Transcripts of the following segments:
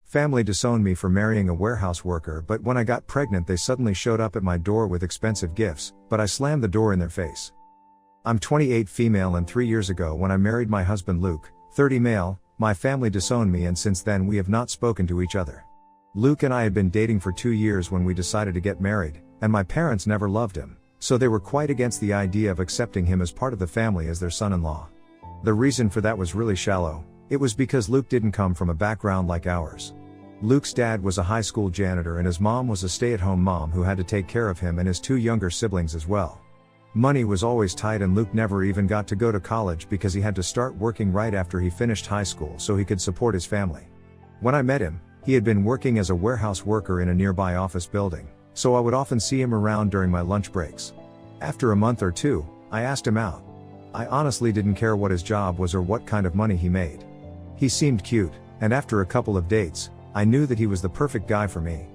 Family disowned me for marrying a warehouse worker, but when I got pregnant they suddenly showed up at my door with expensive gifts, but I slammed the door in their face. I'm 28 female, and 3 years ago when I married my husband Luke, 30 male, my family disowned me, and since then we have not spoken to each other. Luke and I had been dating for 2 years when we decided to get married, and my parents never loved him, so they were quite against the idea of accepting him as part of the family as their son-in-law. The reason for that was really shallow. It was because Luke didn't come from a background like ours. Luke's dad was a high school janitor and his mom was a stay-at-home mom who had to take care of him and his 2 younger siblings as well. Money was always tight, and Luke never even got to go to college because he had to start working right after he finished high school so he could support his family. When I met him, he had been working as a warehouse worker in a nearby office building, so I would often see him around during my lunch breaks. After a month or 2, I asked him out. I honestly didn't care what his job was or what kind of money he made. He seemed cute, and after a couple of dates, I knew that he was the perfect guy for me.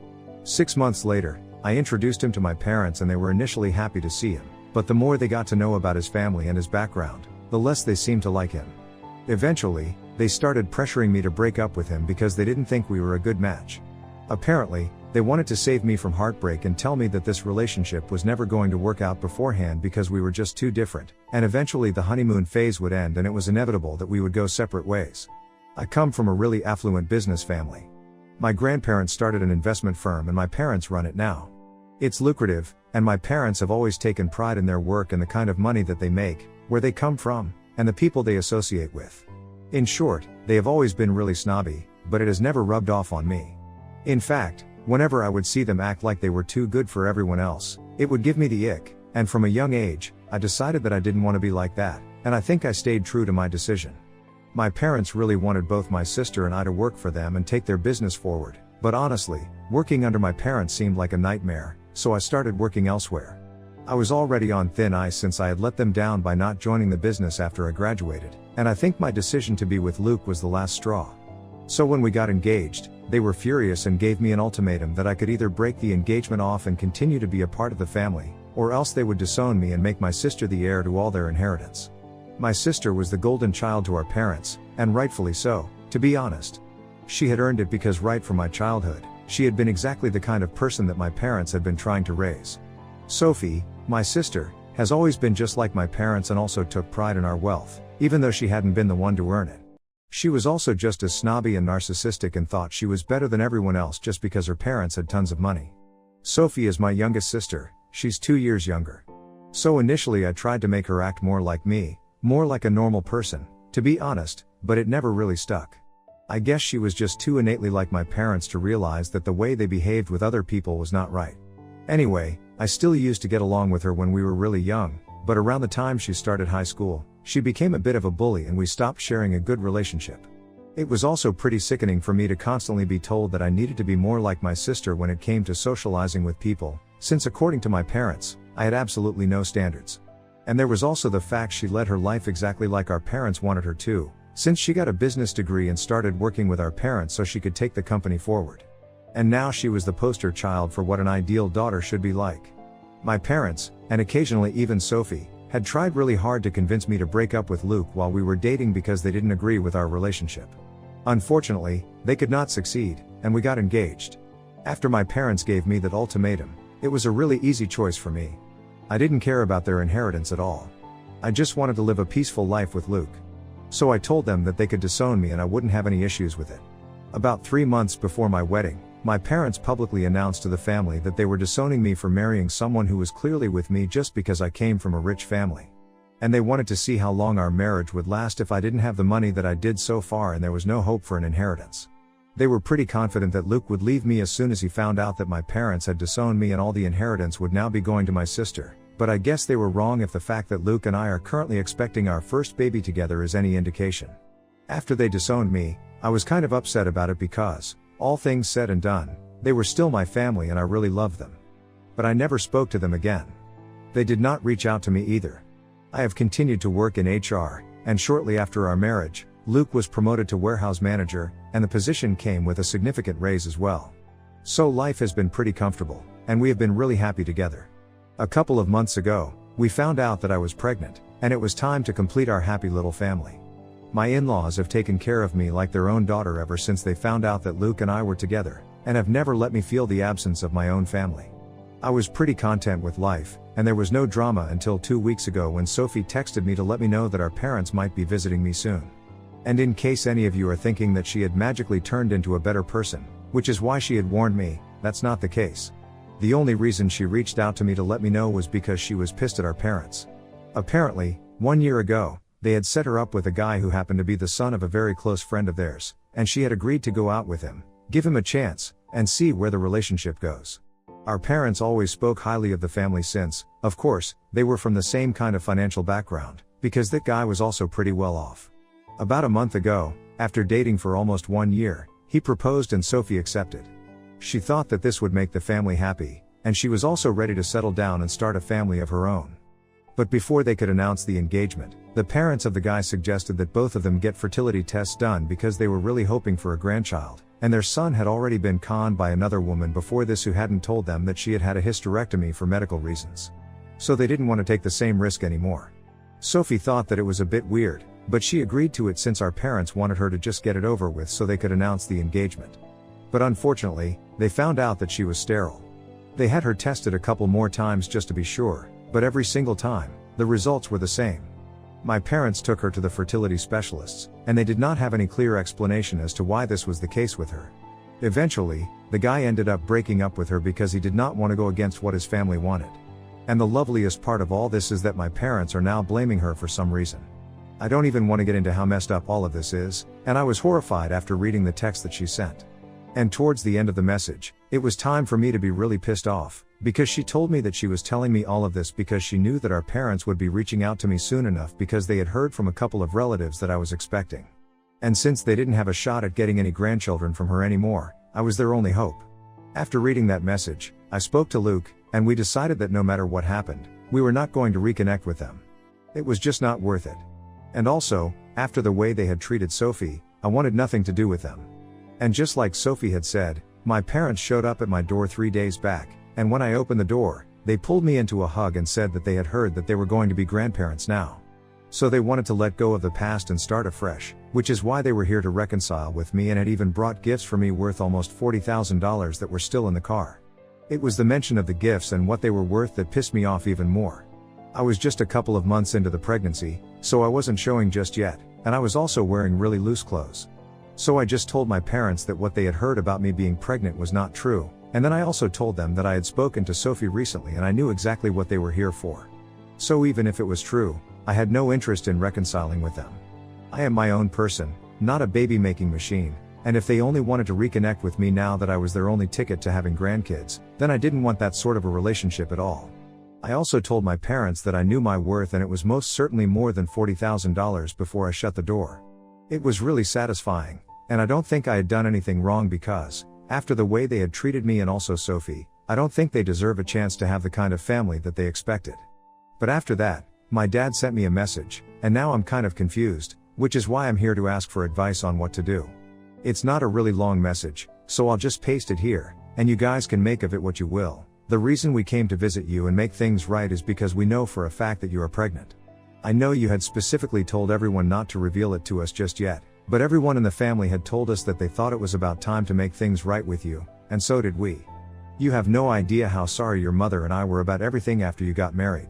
6 months later, I introduced him to my parents and they were initially happy to see him, but the more they got to know about his family and his background, the less they seemed to like him. Eventually, they started pressuring me to break up with him because they didn't think we were a good match. Apparently, they wanted to save me from heartbreak and tell me that this relationship was never going to work out beforehand because we were just too different, and eventually the honeymoon phase would end and it was inevitable that we would go separate ways. I come from a really affluent business family. My grandparents started an investment firm and my parents run it now. It's lucrative, and my parents have always taken pride in their work and the kind of money that they make, where they come from, and the people they associate with. In short, they have always been really snobby, but it has never rubbed off on me. In fact, whenever I would see them act like they were too good for everyone else, it would give me the ick, and from a young age, I decided that I didn't want to be like that, and I think I stayed true to my decision. My parents really wanted both my sister and I to work for them and take their business forward, but honestly, working under my parents seemed like a nightmare, so I started working elsewhere. I was already on thin ice since I had let them down by not joining the business after I graduated, and I think my decision to be with Luke was the last straw. So when we got engaged, they were furious and gave me an ultimatum that I could either break the engagement off and continue to be a part of the family, or else they would disown me and make my sister the heir to all their inheritance. My sister was the golden child to our parents, and rightfully so, to be honest. She had earned it because right from my childhood, she had been exactly the kind of person that my parents had been trying to raise. Sophie, my sister, has always been just like my parents and also took pride in our wealth, even though she hadn't been the one to earn it. She was also just as snobby and narcissistic and thought she was better than everyone else just because her parents had tons of money. Sophie is my youngest sister, she's 2 years younger. So initially I tried to make her act more like me, more like a normal person, to be honest, but it never really stuck. I guess she was just too innately like my parents to realize that the way they behaved with other people was not right. Anyway, I still used to get along with her when we were really young, but around the time she started high school, she became a bit of a bully and we stopped sharing a good relationship. It was also pretty sickening for me to constantly be told that I needed to be more like my sister when it came to socializing with people, since according to my parents, I had absolutely no standards. And there was also the fact she led her life exactly like our parents wanted her to, since she got a business degree and started working with our parents so she could take the company forward. And now she was the poster child for what an ideal daughter should be like. My parents, and occasionally even Sophie, had tried really hard to convince me to break up with Luke while we were dating because they didn't agree with our relationship. Unfortunately, they could not succeed, and we got engaged. After my parents gave me that ultimatum, it was a really easy choice for me. I didn't care about their inheritance at all. I just wanted to live a peaceful life with Luke. So I told them that they could disown me and I wouldn't have any issues with it. About 3 months before my wedding, my parents publicly announced to the family that they were disowning me for marrying someone who was clearly with me just because I came from a rich family. And they wanted to see how long our marriage would last if I didn't have the money that I did so far and there was no hope for an inheritance. They were pretty confident that Luke would leave me as soon as he found out that my parents had disowned me and all the inheritance would now be going to my sister. But I guess they were wrong if the fact that Luke and I are currently expecting our first baby together is any indication. After they disowned me, I was kind of upset about it because, all things said and done, they were still my family and I really loved them. But I never spoke to them again. They did not reach out to me either. I have continued to work in HR, and shortly after our marriage, Luke was promoted to warehouse manager, and the position came with a significant raise as well. So life has been pretty comfortable, and we have been really happy together. A couple of months ago, we found out that I was pregnant, and it was time to complete our happy little family. My in-laws have taken care of me like their own daughter ever since they found out that Luke and I were together, and have never let me feel the absence of my own family. I was pretty content with life, and there was no drama until 2 weeks ago when Sophie texted me to let me know that our parents might be visiting me soon. And in case any of you are thinking that she had magically turned into a better person, which is why she had warned me, that's not the case. The only reason she reached out to me to let me know was because she was pissed at our parents. Apparently, 1 year ago, they had set her up with a guy who happened to be the son of a very close friend of theirs, and she had agreed to go out with him, give him a chance, and see where the relationship goes. Our parents always spoke highly of the family since, of course, they were from the same kind of financial background, because that guy was also pretty well off. About a month ago, after dating for almost 1 year, he proposed and Sophie accepted. She thought that this would make the family happy, and she was also ready to settle down and start a family of her own. But before they could announce the engagement, the parents of the guy suggested that both of them get fertility tests done because they were really hoping for a grandchild, and their son had already been conned by another woman before this who hadn't told them that she had had a hysterectomy for medical reasons. So they didn't want to take the same risk anymore. Sophie thought that it was a bit weird, but she agreed to it since our parents wanted her to just get it over with so they could announce the engagement. But unfortunately, they found out that she was sterile. They had her tested a couple more times just to be sure, but every single time, the results were the same. My parents took her to the fertility specialists, and they did not have any clear explanation as to why this was the case with her. Eventually, the guy ended up breaking up with her because he did not want to go against what his family wanted. And the loveliest part of all this is that my parents are now blaming her for some reason. I don't even want to get into how messed up all of this is, and I was horrified after reading the text that she sent. And towards the end of the message, it was time for me to be really pissed off, because she told me that she was telling me all of this because she knew that our parents would be reaching out to me soon enough because they had heard from a couple of relatives that I was expecting. And since they didn't have a shot at getting any grandchildren from her anymore, I was their only hope. After reading that message, I spoke to Luke, and we decided that no matter what happened, we were not going to reconnect with them. It was just not worth it. And also, after the way they had treated Sophie, I wanted nothing to do with them. And just like Sophie had said, my parents showed up at my door 3 days back, and when I opened the door, they pulled me into a hug and said that they had heard that they were going to be grandparents now. So they wanted to let go of the past and start afresh, which is why they were here to reconcile with me and had even brought gifts for me worth almost $40,000 that were still in the car. It was the mention of the gifts and what they were worth that pissed me off even more. I was just a couple of months into the pregnancy, so I wasn't showing just yet, and I was also wearing really loose clothes. So I just told my parents that what they had heard about me being pregnant was not true, and then I also told them that I had spoken to Sophie recently and I knew exactly what they were here for. So even if it was true, I had no interest in reconciling with them. I am my own person, not a baby-making machine, and if they only wanted to reconnect with me now that I was their only ticket to having grandkids, then I didn't want that sort of a relationship at all. I also told my parents that I knew my worth and it was most certainly more than $40,000 before I shut the door. It was really satisfying, and I don't think I had done anything wrong because, after the way they had treated me and also Sophie, I don't think they deserve a chance to have the kind of family that they expected. But after that, my dad sent me a message, and now I'm kind of confused, which is why I'm here to ask for advice on what to do. It's not a really long message, so I'll just paste it here, and you guys can make of it what you will. The reason we came to visit you and make things right is because we know for a fact that you are pregnant. I know you had specifically told everyone not to reveal it to us just yet, but everyone in the family had told us that they thought it was about time to make things right with you, and so did we. You have no idea how sorry your mother and I were about everything after you got married.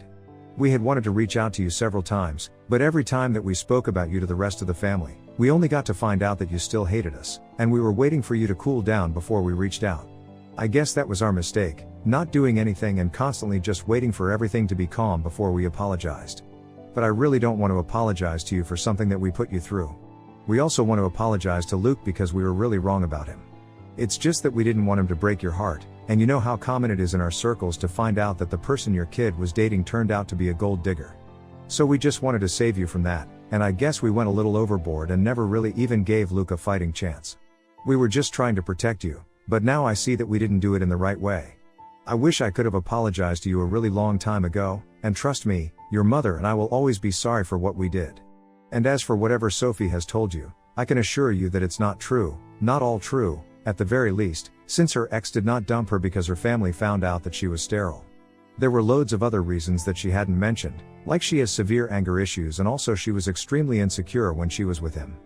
We had wanted to reach out to you several times, but every time that we spoke about you to the rest of the family, we only got to find out that you still hated us, and we were waiting for you to cool down before we reached out. I guess that was our mistake, not doing anything and constantly just waiting for everything to be calm before we apologized. But I really don't want to apologize to you for something that we put you through. We also want to apologize to Luke because we were really wrong about him. It's just that we didn't want him to break your heart, and you know how common it is in our circles to find out that the person your kid was dating turned out to be a gold digger. So we just wanted to save you from that, and I guess we went a little overboard and never really even gave Luke a fighting chance. We were just trying to protect you, but now I see that we didn't do it in the right way. I wish I could have apologized to you a really long time ago, and trust me, your mother and I will always be sorry for what we did. And as for whatever Sophie has told you, I can assure you that it's not true, not all true, at the very least, since her ex did not dump her because her family found out that she was sterile. There were loads of other reasons that she hadn't mentioned, like she has severe anger issues and also she was extremely insecure when she was with him.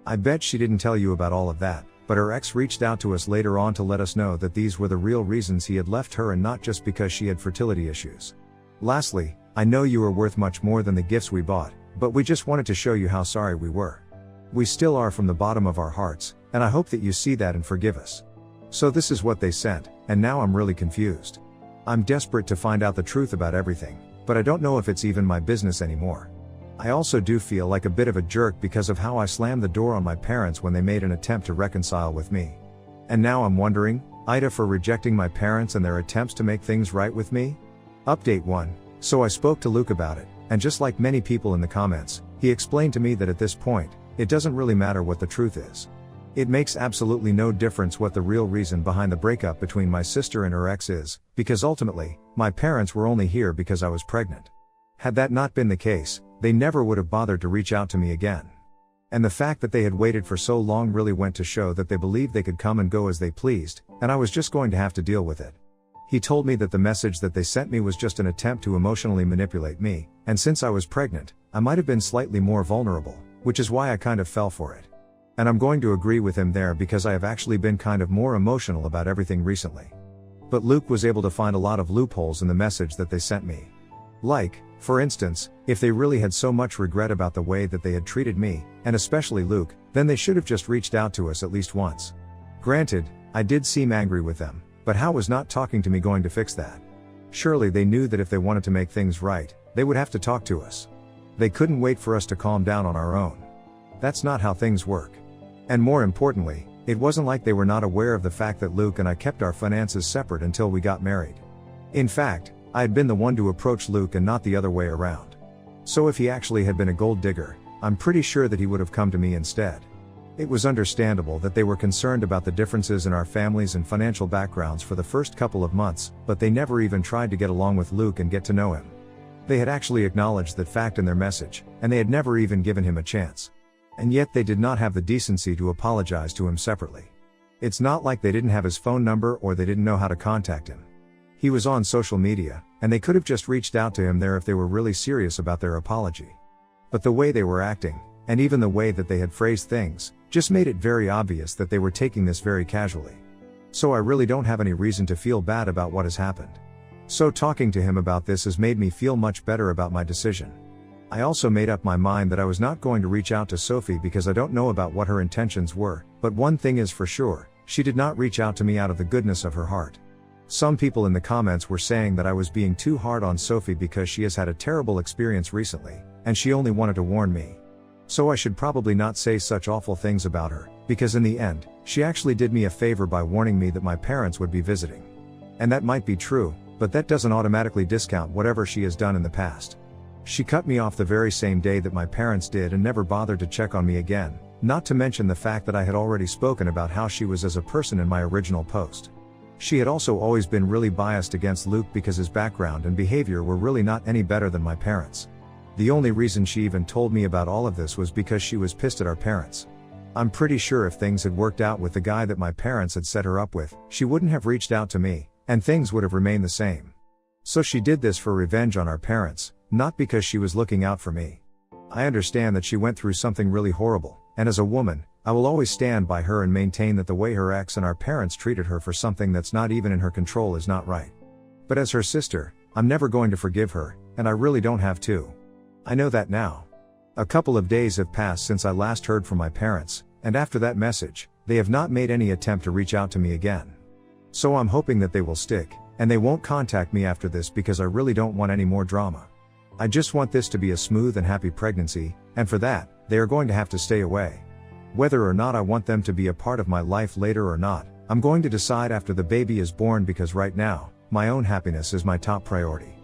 I bet she didn't tell you about all of that, but her ex reached out to us later on to let us know that these were the real reasons he had left her and not just because she had fertility issues. Lastly, I know you are worth much more than the gifts we bought, but we just wanted to show you how sorry we were. We still are from the bottom of our hearts, and I hope that you see that and forgive us. So this is what they sent, and now I'm really confused. I'm desperate to find out the truth about everything, but I don't know if it's even my business anymore. I also do feel like a bit of a jerk because of how I slammed the door on my parents when they made an attempt to reconcile with me. And now I'm wondering, AITA for rejecting my parents and their attempts to make things right with me? Update 1. So I spoke to Luke about it, and just like many people in the comments, he explained to me that at this point, it doesn't really matter what the truth is. It makes absolutely no difference what the real reason behind the breakup between my sister and her ex is, because ultimately, my parents were only here because I was pregnant. Had that not been the case, they never would have bothered to reach out to me again. And the fact that they had waited for so long really went to show that they believed they could come and go as they pleased, and I was just going to have to deal with it. He told me that the message that they sent me was just an attempt to emotionally manipulate me, and since I was pregnant, I might have been slightly more vulnerable, which is why I kind of fell for it. And I'm going to agree with him there because I have actually been kind of more emotional about everything recently. But Luke was able to find a lot of loopholes in the message that they sent me. Like, for instance, if they really had so much regret about the way that they had treated me, and especially Luke, then they should have just reached out to us at least once. Granted, I did seem angry with them, but how was not talking to me going to fix that? Surely they knew that if they wanted to make things right, they would have to talk to us. They couldn't wait for us to calm down on our own. That's not how things work. And more importantly, it wasn't like they were not aware of the fact that Luke and I kept our finances separate until we got married. In fact, I had been the one to approach Luke and not the other way around. So if he actually had been a gold digger, I'm pretty sure that he would have come to me instead. It was understandable that they were concerned about the differences in our families and financial backgrounds for the first couple of months, but they never even tried to get along with Luke and get to know him. They had actually acknowledged that fact in their message, and they had never even given him a chance. And yet they did not have the decency to apologize to him separately. It's not like they didn't have his phone number or they didn't know how to contact him. He was on social media, and they could have just reached out to him there if they were really serious about their apology. But the way they were acting, and even the way that they had phrased things, just made it very obvious that they were taking this very casually. So I really don't have any reason to feel bad about what has happened. So talking to him about this has made me feel much better about my decision. I also made up my mind that I was not going to reach out to Sophie because I don't know about what her intentions were, but one thing is for sure, she did not reach out to me out of the goodness of her heart. Some people in the comments were saying that I was being too hard on Sophie because she has had a terrible experience recently, and she only wanted to warn me. So I should probably not say such awful things about her, because in the end, she actually did me a favor by warning me that my parents would be visiting. And that might be true, but that doesn't automatically discount whatever she has done in the past. She cut me off the very same day that my parents did and never bothered to check on me again, not to mention the fact that I had already spoken about how she was as a person in my original post. She had also always been really biased against Luke because his background and behavior were really not any better than my parents'. The only reason she even told me about all of this was because she was pissed at our parents. I'm pretty sure if things had worked out with the guy that my parents had set her up with, she wouldn't have reached out to me, and things would have remained the same. So she did this for revenge on our parents, not because she was looking out for me. I understand that she went through something really horrible, and as a woman, I will always stand by her and maintain that the way her ex and our parents treated her for something that's not even in her control is not right. But as her sister, I'm never going to forgive her, and I really don't have to. I know that now. A couple of days have passed since I last heard from my parents, and after that message, they have not made any attempt to reach out to me again. So I'm hoping that they will stick, and they won't contact me after this because I really don't want any more drama. I just want this to be a smooth and happy pregnancy, and for that, they are going to have to stay away. Whether or not I want them to be a part of my life later or not, I'm going to decide after the baby is born because right now, my own happiness is my top priority.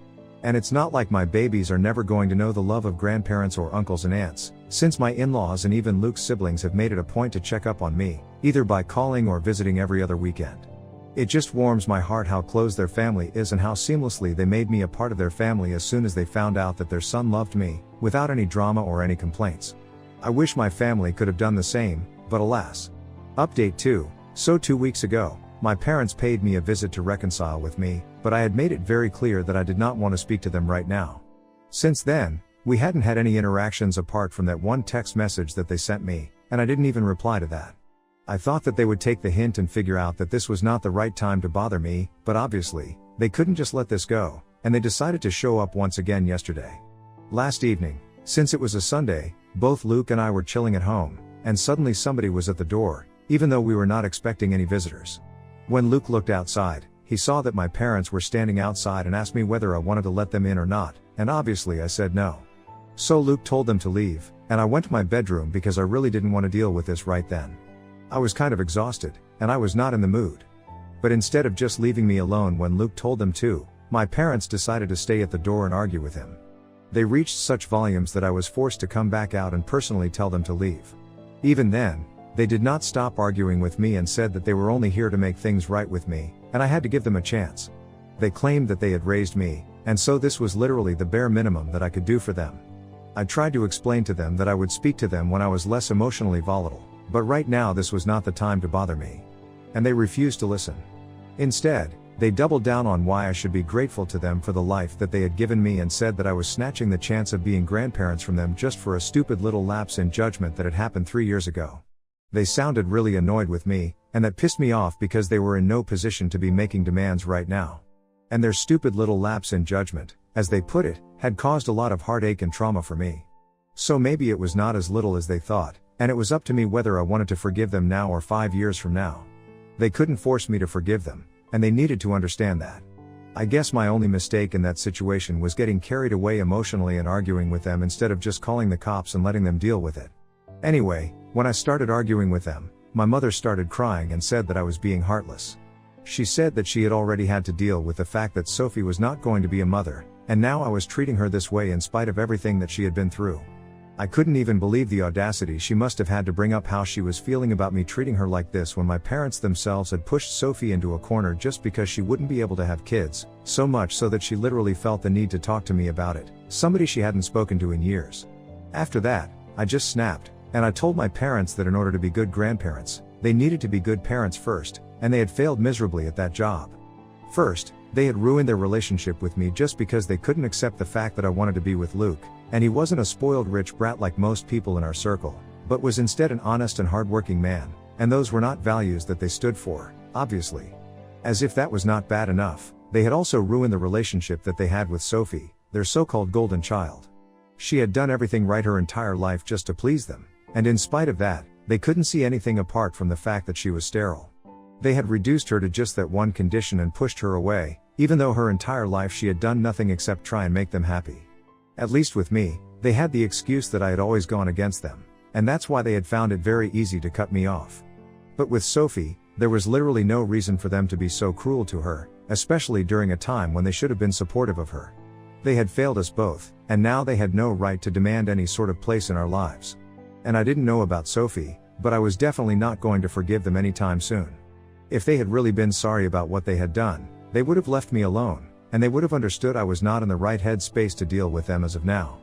And it's not like my babies are never going to know the love of grandparents or uncles and aunts, since my in-laws and even Luke's siblings have made it a point to check up on me, either by calling or visiting every other weekend. It just warms my heart how close their family is and how seamlessly they made me a part of their family as soon as they found out that their son loved me, without any drama or any complaints. I wish my family could have done the same, but alas. Update 2. So 2 weeks ago, my parents paid me a visit to reconcile with me, but I had made it very clear that I did not want to speak to them right now. Since then, we hadn't had any interactions apart from that one text message that they sent me, and I didn't even reply to that. I thought that they would take the hint and figure out that this was not the right time to bother me, but obviously, they couldn't just let this go, and they decided to show up once again yesterday. Last evening, since it was a Sunday, both Luke and I were chilling at home, and suddenly somebody was at the door, even though we were not expecting any visitors. When Luke looked outside, he saw that my parents were standing outside and asked me whether I wanted to let them in or not, and obviously I said no. So Luke told them to leave, and I went to my bedroom because I really didn't want to deal with this right then. I was kind of exhausted, and I was not in the mood. But instead of just leaving me alone when Luke told them to, my parents decided to stay at the door and argue with him. They reached such volumes that I was forced to come back out and personally tell them to leave. Even then, they did not stop arguing with me and said that they were only here to make things right with me, and I had to give them a chance. They claimed that they had raised me, and so this was literally the bare minimum that I could do for them. I tried to explain to them that I would speak to them when I was less emotionally volatile, but right now this was not the time to bother me. And they refused to listen. Instead, they doubled down on why I should be grateful to them for the life that they had given me and said that I was snatching the chance of being grandparents from them just for a stupid little lapse in judgment that had happened 3 years ago. They sounded really annoyed with me, and that pissed me off because they were in no position to be making demands right now. And their stupid little lapse in judgment, as they put it, had caused a lot of heartache and trauma for me. So maybe it was not as little as they thought, and it was up to me whether I wanted to forgive them now or 5 years from now. They couldn't force me to forgive them, and they needed to understand that. I guess my only mistake in that situation was getting carried away emotionally and arguing with them instead of just calling the cops and letting them deal with it. Anyway, when I started arguing with them, my mother started crying and said that I was being heartless. She said that she had already had to deal with the fact that Sophie was not going to be a mother, and now I was treating her this way in spite of everything that she had been through. I couldn't even believe the audacity she must have had to bring up how she was feeling about me treating her like this when my parents themselves had pushed Sophie into a corner just because she wouldn't be able to have kids, so much so that she literally felt the need to talk to me about it, somebody she hadn't spoken to in years. After that, I just snapped, and I told my parents that in order to be good grandparents, they needed to be good parents first, and they had failed miserably at that job. First, they had ruined their relationship with me just because they couldn't accept the fact that I wanted to be with Luke, and he wasn't a spoiled rich brat like most people in our circle, but was instead an honest and hardworking man, and those were not values that they stood for, obviously. As if that was not bad enough, they had also ruined the relationship that they had with Sophie, their so-called golden child. She had done everything right her entire life just to please them, and in spite of that, they couldn't see anything apart from the fact that she was sterile. They had reduced her to just that one condition and pushed her away, even though her entire life she had done nothing except try and make them happy. At least with me, they had the excuse that I had always gone against them, and that's why they had found it very easy to cut me off. But with Sophie, there was literally no reason for them to be so cruel to her, especially during a time when they should have been supportive of her. They had failed us both, and now they had no right to demand any sort of place in our lives. And I didn't know about Sophie, but I was definitely not going to forgive them anytime soon. If they had really been sorry about what they had done, they would have left me alone, and they would have understood I was not in the right headspace to deal with them as of now.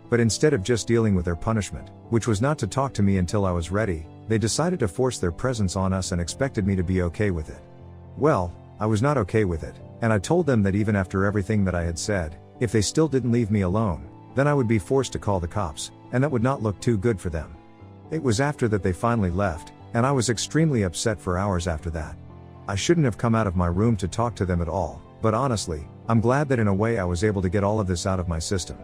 But instead of just dealing with their punishment, which was not to talk to me until I was ready, they decided to force their presence on us and expected me to be okay with it. Well, I was not okay with it, and I told them that even after everything that I had said, if they still didn't leave me alone, then I would be forced to call the cops, and that would not look too good for them. It was after that they finally left, and I was extremely upset for hours after that. I shouldn't have come out of my room to talk to them at all, but honestly, I'm glad that in a way I was able to get all of this out of my system.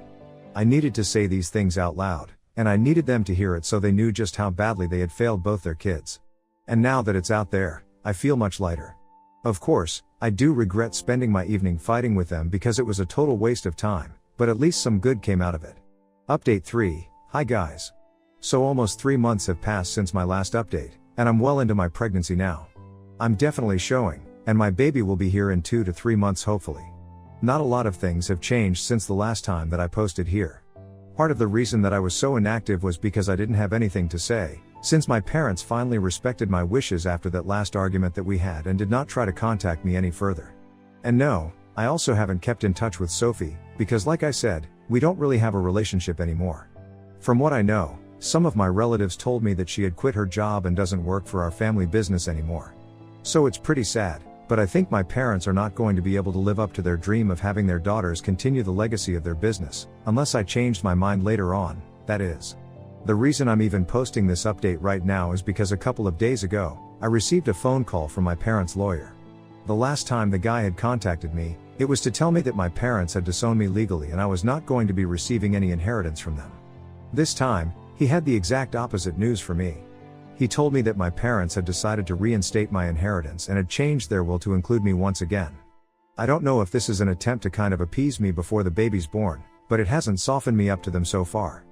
I needed to say these things out loud, and I needed them to hear it so they knew just how badly they had failed both their kids. And now that it's out there, I feel much lighter. Of course, I do regret spending my evening fighting with them because it was a total waste of time, but at least some good came out of it. Update 3, hi guys. So almost 3 months have passed since my last update, and I'm well into my pregnancy now. I'm definitely showing, and my baby will be here in 2 to 3 months hopefully. Not a lot of things have changed since the last time that I posted here. Part of the reason that I was so inactive was because I didn't have anything to say, since my parents finally respected my wishes after that last argument that we had and did not try to contact me any further. And no, I also haven't kept in touch with Sophie, because like I said, we don't really have a relationship anymore. From what I know, some of my relatives told me that she had quit her job and doesn't work for our family business anymore. So it's pretty sad, But I think my parents are not going to be able to live up to their dream of having their daughters continue the legacy of their business, unless I changed my mind later on, that is. The reason I'm even posting this update right now is because a couple of days ago, I received a phone call from my parents' lawyer. The last time the guy had contacted me, it was to tell me that my parents had disowned me legally and I was not going to be receiving any inheritance from them. This time, he had the exact opposite news for me. He told me that my parents had decided to reinstate my inheritance and had changed their will to include me once again. I don't know if this is an attempt to kind of appease me before the baby's born, but it hasn't softened me up to them so far.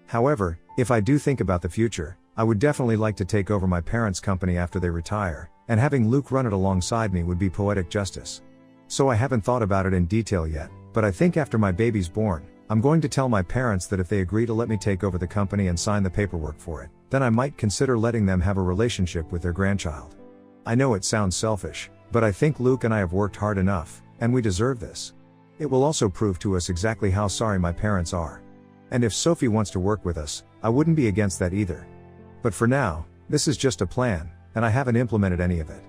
However, if I do think about the future, I would definitely like to take over my parents' company after they retire, and having Luke run it alongside me would be poetic justice. So I haven't thought about it in detail yet, but I think after my baby's born, I'm going to tell my parents that if they agree to let me take over the company and sign the paperwork for it, then I might consider letting them have a relationship with their grandchild. I know it sounds selfish, but I think Luke and I have worked hard enough, and we deserve this. It will also prove to us exactly how sorry my parents are. And if Sophie wants to work with us, I wouldn't be against that either. But for now, this is just a plan, and I haven't implemented any of it.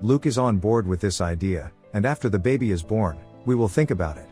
Luke is on board with this idea, and after the baby is born, we will think about it.